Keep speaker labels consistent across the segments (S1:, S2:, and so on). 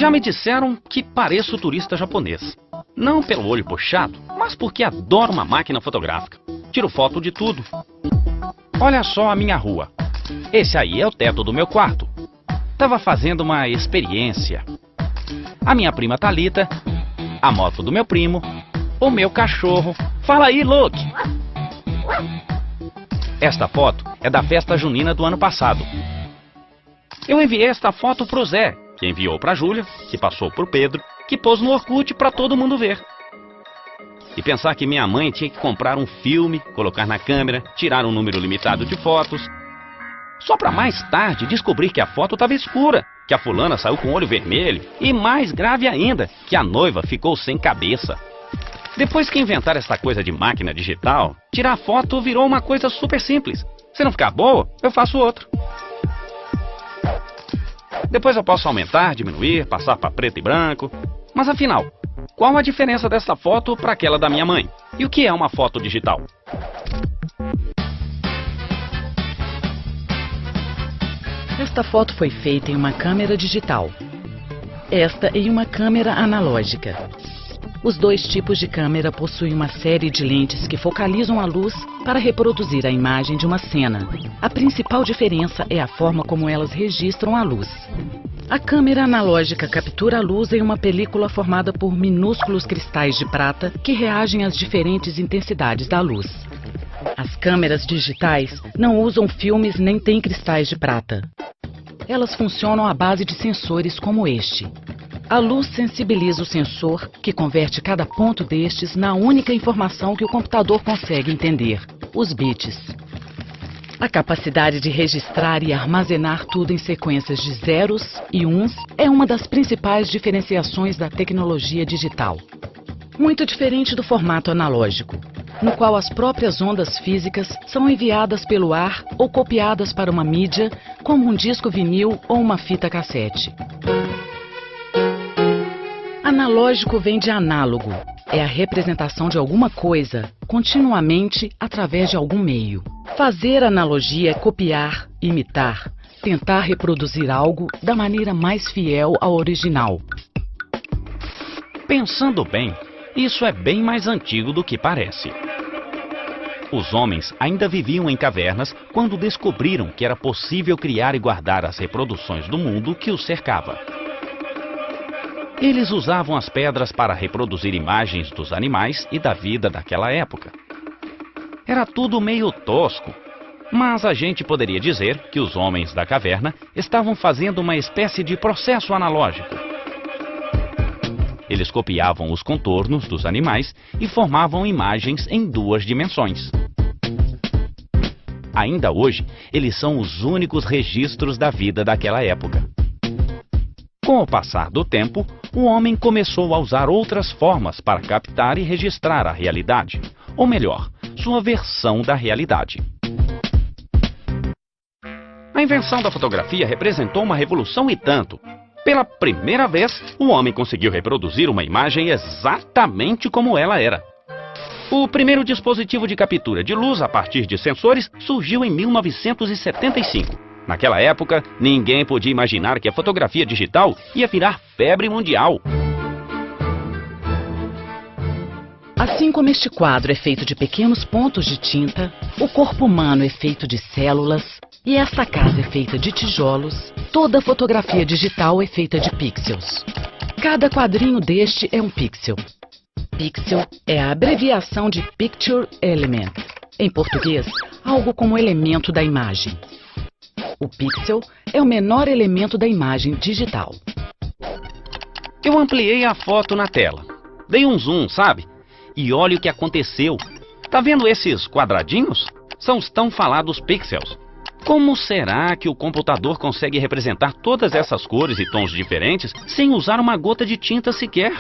S1: Já me disseram que pareço turista japonês. Não pelo olho puxado, mas porque adoro uma máquina fotográfica. Tiro foto de tudo. Olha só a minha rua. Esse aí é o teto do meu quarto. Tava fazendo uma experiência. A minha prima Thalita, a moto do meu primo, o meu cachorro. Fala aí, Luke! Esta foto é da festa junina do ano passado. Eu enviei esta foto pro Zé, que enviou pra Júlia, que passou pro Pedro, que pôs no Orkut pra todo mundo ver. E pensar que minha mãe tinha que comprar um filme, colocar na câmera, tirar um número limitado de fotos. Só pra mais tarde descobrir que a foto estava escura, que a fulana saiu com o olho vermelho e, mais grave ainda, que a noiva ficou sem cabeça. Depois que inventaram essa coisa de máquina digital, tirar foto virou uma coisa super simples. Se não ficar boa, eu faço outra. Depois eu posso aumentar, diminuir, passar para preto e branco. Mas afinal, qual a diferença dessa foto para aquela da minha mãe? E o que é uma foto digital?
S2: Esta foto foi feita em uma câmera digital. Esta em uma câmera analógica. Os dois tipos de câmera possuem uma série de lentes que focalizam a luz para reproduzir a imagem de uma cena. A principal diferença é a forma como elas registram a luz. A câmera analógica captura a luz em uma película formada por minúsculos cristais de prata que reagem às diferentes intensidades da luz. As câmeras digitais não usam filmes nem têm cristais de prata. Elas funcionam à base de sensores como este. A luz sensibiliza o sensor, que converte cada ponto destes na única informação que o computador consegue entender, os bits. A capacidade de registrar e armazenar tudo em sequências de zeros e uns é uma das principais diferenciações da tecnologia digital. Muito diferente do formato analógico, no qual as próprias ondas físicas são enviadas pelo ar ou copiadas para uma mídia, como um disco vinil ou uma fita cassete. Analógico vem de análogo. É a representação de alguma coisa continuamente através de algum meio. Fazer analogia é copiar, imitar, tentar reproduzir algo da maneira mais fiel ao original.
S1: Pensando bem, isso é bem mais antigo do que parece. Os homens ainda viviam em cavernas quando descobriram que era possível criar e guardar as reproduções do mundo que os cercava. Eles usavam as pedras para reproduzir imagens dos animais e da vida daquela época. Era tudo meio tosco, mas a gente poderia dizer que os homens da caverna estavam fazendo uma espécie de processo analógico. Eles copiavam os contornos dos animais e formavam imagens em 2 dimensões. Ainda hoje, eles são os únicos registros da vida daquela época. Com o passar do tempo, o homem começou a usar outras formas para captar e registrar a realidade, ou melhor, sua versão da realidade. A invenção da fotografia representou uma revolução e tanto. Pela primeira vez, o homem conseguiu reproduzir uma imagem exatamente como ela era. O primeiro dispositivo de captura de luz a partir de sensores surgiu em 1975. Naquela época, ninguém podia imaginar que a fotografia digital ia virar febre mundial.
S2: Assim como este quadro é feito de pequenos pontos de tinta, o corpo humano é feito de células e esta casa é feita de tijolos, toda fotografia digital é feita de pixels. Cada quadrinho deste é um pixel. Pixel é a abreviação de Picture Element. Em português, algo como elemento da imagem. O pixel é o menor elemento da imagem digital.
S1: Eu ampliei a foto na tela. Dei um zoom, sabe? E olha o que aconteceu. Tá vendo esses quadradinhos? São os tão falados pixels. Como será que o computador consegue representar todas essas cores e tons diferentes sem usar uma gota de tinta sequer?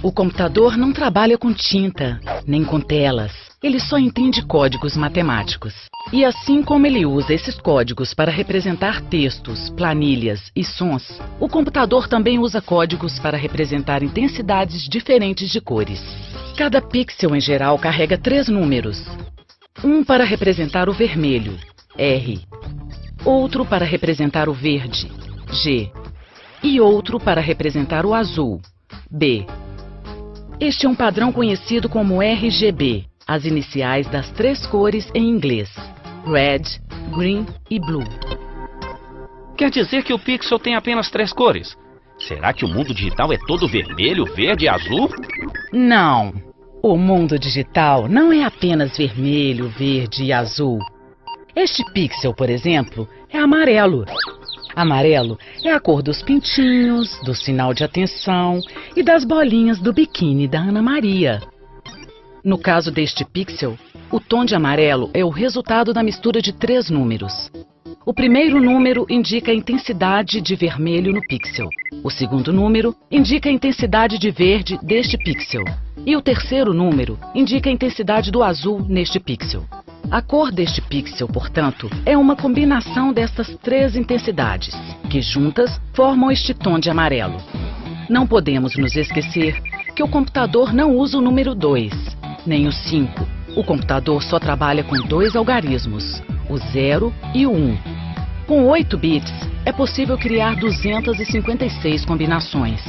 S2: O computador não trabalha com tinta, nem com telas. Ele só entende códigos matemáticos. E assim como ele usa esses códigos para representar textos, planilhas e sons, o computador também usa códigos para representar intensidades diferentes de cores. Cada pixel, em geral, carrega 3 números. Um para representar o vermelho, R. outro para representar o verde, G, e outro para representar o azul, B. Este é um padrão conhecido como RGB, as iniciais das 3 cores em inglês, Red, Green e Blue.
S1: Quer dizer que o pixel tem apenas 3 cores? Será que o mundo digital é todo vermelho, verde e azul?
S2: Não! O mundo digital não é apenas vermelho, verde e azul. Este pixel, por exemplo, é amarelo. Amarelo é a cor dos pintinhos, do sinal de atenção e das bolinhas do biquíni da Ana Maria. No caso deste pixel, o tom de amarelo é o resultado da mistura de 3 números. O primeiro número indica a intensidade de vermelho no pixel. O segundo número indica a intensidade de verde deste pixel. E o terceiro número indica a intensidade do azul neste pixel. A cor deste pixel, portanto, é uma combinação destas 3 intensidades, que juntas formam este tom de amarelo. Não podemos nos esquecer que o computador não usa o número 2, nem o 5. O computador só trabalha com 2 algarismos, o 0 e o 1. Com 8 bits, é possível criar 256 combinações.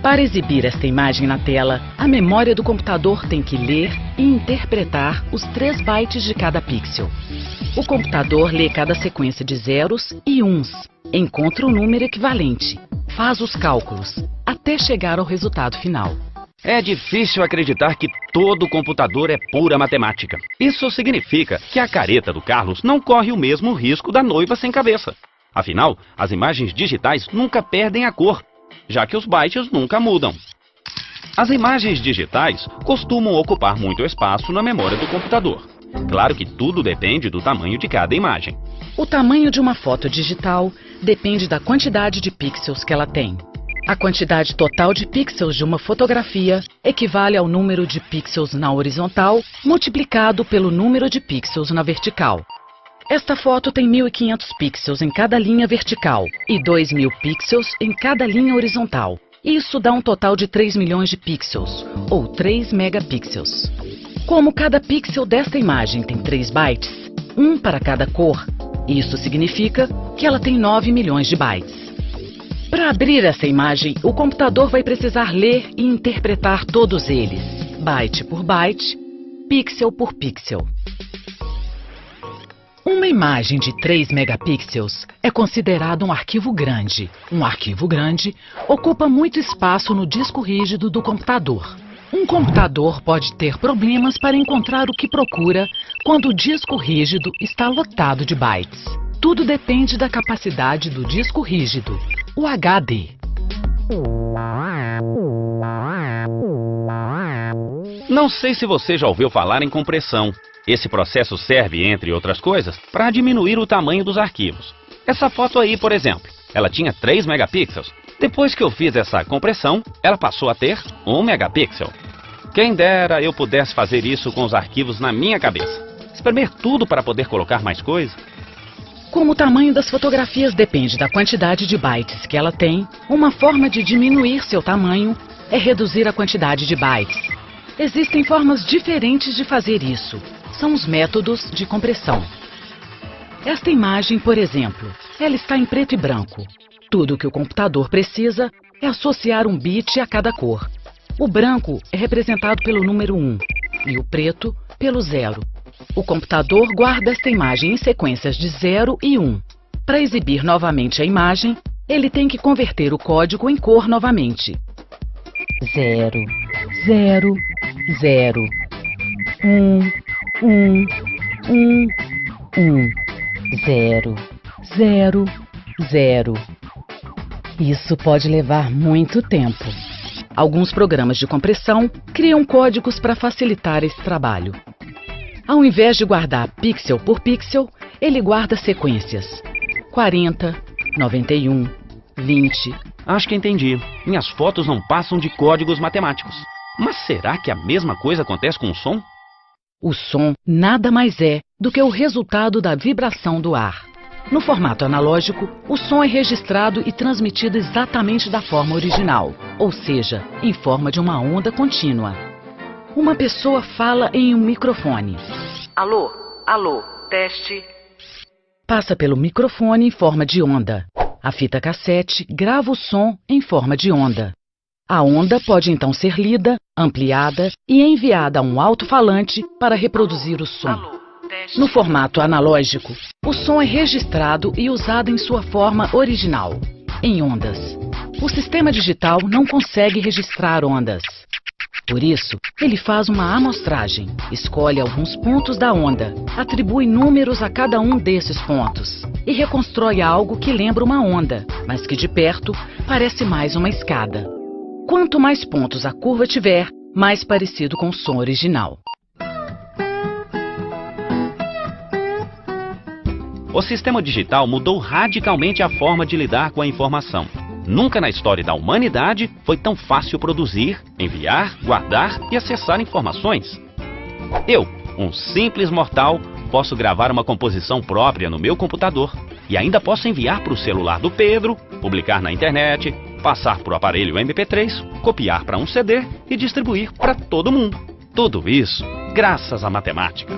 S2: Para exibir esta imagem na tela, a memória do computador tem que ler e interpretar os 3 bytes de cada pixel. O computador lê cada sequência de zeros e uns, encontra o número equivalente, faz os cálculos, até chegar ao resultado final.
S1: É difícil acreditar que todo computador é pura matemática. Isso significa que a careta do Carlos não corre o mesmo risco da noiva sem cabeça. Afinal, as imagens digitais nunca perdem a cor, já que os bytes nunca mudam. As imagens digitais costumam ocupar muito espaço na memória do computador. Claro que tudo depende do tamanho de cada imagem.
S2: O tamanho de uma foto digital depende da quantidade de pixels que ela tem. A quantidade total de pixels de uma fotografia equivale ao número de pixels na horizontal multiplicado pelo número de pixels na vertical. Esta foto tem 1.500 pixels em cada linha vertical e 2.000 pixels em cada linha horizontal. Isso dá um total de 3 milhões de pixels, ou 3 megapixels. Como cada pixel desta imagem tem 3 bytes, um para cada cor, isso significa que ela tem 9 milhões de bytes. Para abrir essa imagem, o computador vai precisar ler e interpretar todos eles, byte por byte, pixel por pixel. Uma imagem de 3 megapixels é considerada um arquivo grande. Um arquivo grande ocupa muito espaço no disco rígido do computador. Um computador pode ter problemas para encontrar o que procura quando o disco rígido está lotado de bytes. Tudo depende da capacidade do disco rígido, o HD.
S1: Não sei se você já ouviu falar em compressão. Esse processo serve, entre outras coisas, para diminuir o tamanho dos arquivos. Essa foto aí, por exemplo, ela tinha 3 megapixels. Depois que eu fiz essa compressão, ela passou a ter 1 megapixel. Quem dera eu pudesse fazer isso com os arquivos na minha cabeça. Espremer tudo para poder colocar mais coisa.
S2: Como o tamanho das fotografias depende da quantidade de bytes que ela tem, uma forma de diminuir seu tamanho é reduzir a quantidade de bytes. Existem formas diferentes de fazer isso. São os métodos de compressão. Esta imagem, por exemplo, ela está em preto e branco. Tudo o que o computador precisa é associar um bit a cada cor. O branco é representado pelo número 1 e o preto pelo 0. O computador guarda esta imagem em sequências de 0 e 1. Para exibir novamente a imagem, ele tem que converter o código em cor novamente. 0, 0, 0, 1, 1, 1, 1, 0, 0, 0. Isso pode levar muito tempo. Alguns programas de compressão criam códigos para facilitar esse trabalho. Ao invés de guardar pixel por pixel, ele guarda sequências. 40, 91, 20.
S1: Acho que entendi. Minhas fotos não passam de códigos matemáticos. Mas será que a mesma coisa acontece com o som?
S2: O som nada mais é do que o resultado da vibração do ar. No formato analógico, o som é registrado e transmitido exatamente da forma original, ou seja, em forma de uma onda contínua. Uma pessoa fala em um microfone. Alô, alô, teste. passa pelo microfone em forma de onda. A fita cassete grava o som em forma de onda. A onda pode então ser lida, ampliada e enviada a um alto-falante para reproduzir o som. No formato analógico, o som é registrado e usado em sua forma original, em ondas. O sistema digital não consegue registrar ondas. Por isso, ele faz uma amostragem, escolhe alguns pontos da onda, atribui números a cada um desses pontos e reconstrói algo que lembra uma onda, mas que de perto parece mais uma escada. Quanto mais pontos a curva tiver, mais parecido com o som original.
S1: O sistema digital mudou radicalmente a forma de lidar com a informação. Nunca na história da humanidade foi tão fácil produzir, enviar, guardar e acessar informações. Eu, um simples mortal, posso gravar uma composição própria no meu computador e ainda posso enviar para o celular do Pedro, publicar na internet, passar para o aparelho MP3, copiar para um CD e distribuir para todo mundo. Tudo isso graças à matemática.